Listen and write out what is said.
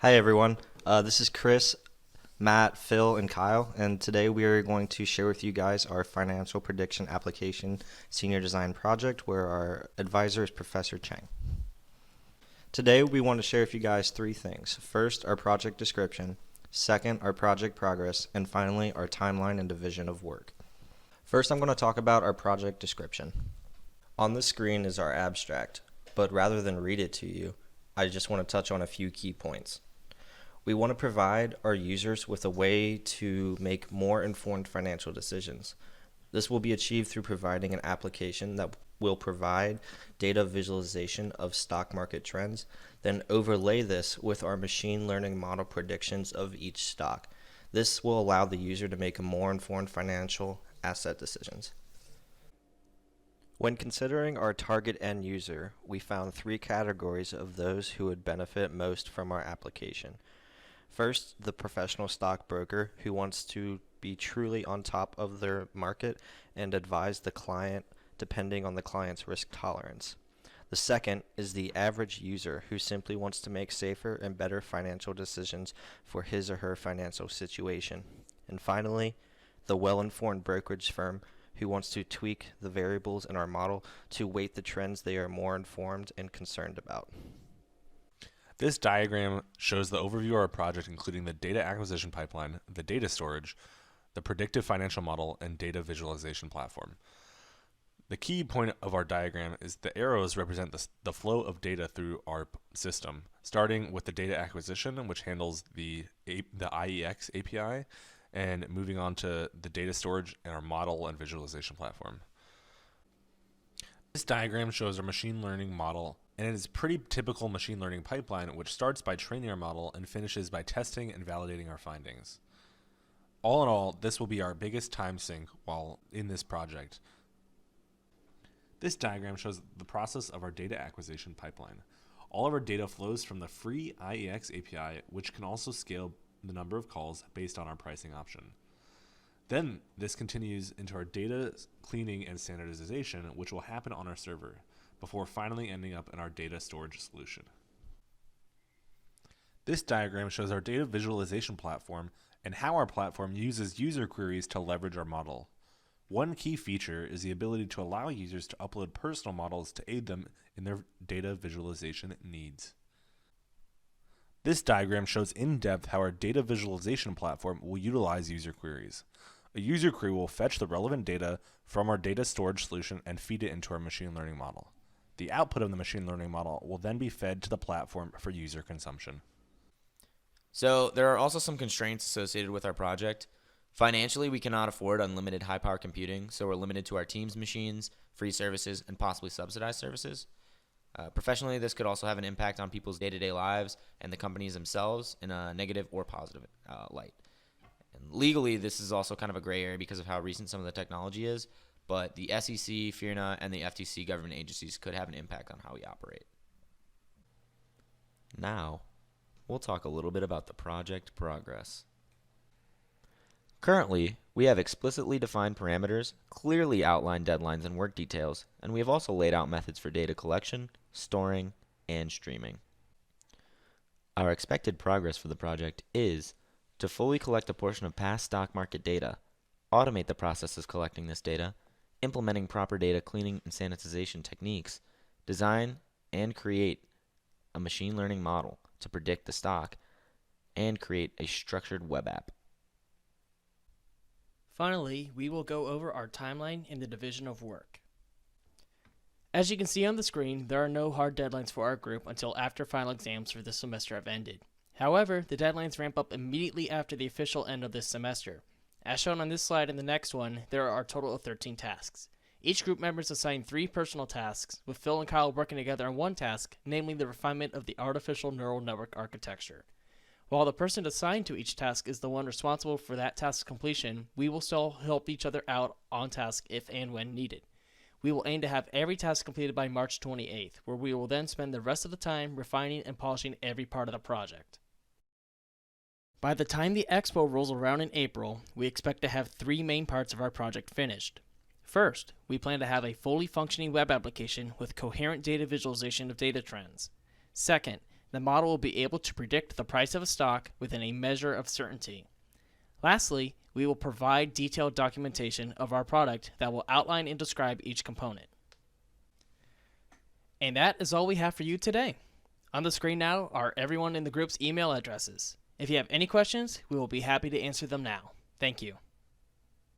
Hi everyone, this is Chris, Matt, Phil, and Kyle, and today we are going to share with you guys our financial prediction application senior design project where our advisor is Professor Cheng. Today we want to share with you guys three things. First, our project description. Second, our project progress, and finally, our timeline and division of work. First, I'm going to talk about our project description. On the screen is our abstract, but rather than read it to you, I just want to touch on a few key points. We want to provide our users with a way to make more informed financial decisions. This will be achieved through providing an application that will provide data visualization of stock market trends, then overlay this with our machine learning model predictions of each stock. This will allow the user to make more informed financial asset decisions. When considering our target end user, we found three categories of those who would benefit most from our application. First, the professional stockbroker who wants to be truly on top of their market and advise the client depending on the client's risk tolerance. The second is the average user who simply wants to make safer and better financial decisions for his or her financial situation. And finally, the well-informed brokerage firm who wants to tweak the variables in our model to weight the trends they are more informed and concerned about. This diagram shows the overview of our project, including the data acquisition pipeline, the data storage, the predictive financial model, and data visualization platform. The key point of our diagram is the arrows represent the flow of data through our system, starting with the data acquisition, which handles the IEX API, and moving on to the data storage and our model and visualization platform. This diagram shows our machine learning model, and it is a pretty typical machine learning pipeline, which starts by training our model and finishes by testing and validating our findings. All in all, this will be our biggest time sink while in this project. This diagram shows the process of our data acquisition pipeline. All of our data flows from the free IEX API, which can also scale the number of calls based on our pricing option. Then this continues into our data cleaning and standardization, which will happen on our server, before finally ending up in our data storage solution. This diagram shows our data visualization platform and how our platform uses user queries to leverage our model. One key feature is the ability to allow users to upload personal models to aid them in their data visualization needs. This diagram shows in depth how our data visualization platform will utilize user queries. A user query will fetch the relevant data from our data storage solution and feed it into our machine learning model. The output of the machine learning model will then be fed to the platform for user consumption. So there are also some constraints associated with our project. Financially, we cannot afford unlimited high-power computing, so we're limited to our team's machines, free services, and possibly subsidized services. Professionally, this could also have an impact on people's day-to-day lives and the companies themselves in a negative or positive light. And legally, this is also kind of a gray area because of how recent some of the technology is, but the SEC, FIRNA, and the FTC government agencies could have an impact on how we operate. Now, we'll talk a little bit about the project progress. Currently, we have explicitly defined parameters, clearly outlined deadlines and work details, and we have also laid out methods for data collection, storing, and streaming. Our expected progress for the project is to fully collect a portion of past stock market data, automate the processes collecting this data, implementing proper data cleaning and sanitization techniques, design and create a machine learning model to predict the stock, and create a structured web app. Finally, we will go over our timeline and the division of work. As you can see on the screen, there are no hard deadlines for our group until after final exams for this semester have ended. However, the deadlines ramp up immediately after the official end of this semester. As shown on this slide and the next one, there are a total of 13 tasks. Each group member is assigned 3 personal tasks, with Phil and Kyle working together on one task, namely the refinement of the artificial neural network architecture. While the person assigned to each task is the one responsible for that task's completion, we will still help each other out on task if and when needed. We will aim to have every task completed by March 28th, where we will then spend the rest of the time refining and polishing every part of the project. By the time the expo rolls around in April, we expect to have 3 main parts of our project finished. First, we plan to have a fully functioning web application with coherent data visualization of data trends. Second, The model will be able to predict the price of a stock within a measure of certainty. Lastly, we will provide detailed documentation of our product that will outline and describe each component. And that is all we have for you today. On the screen now are everyone in the group's email addresses. If you have any questions, we will be happy to answer them now. Thank you.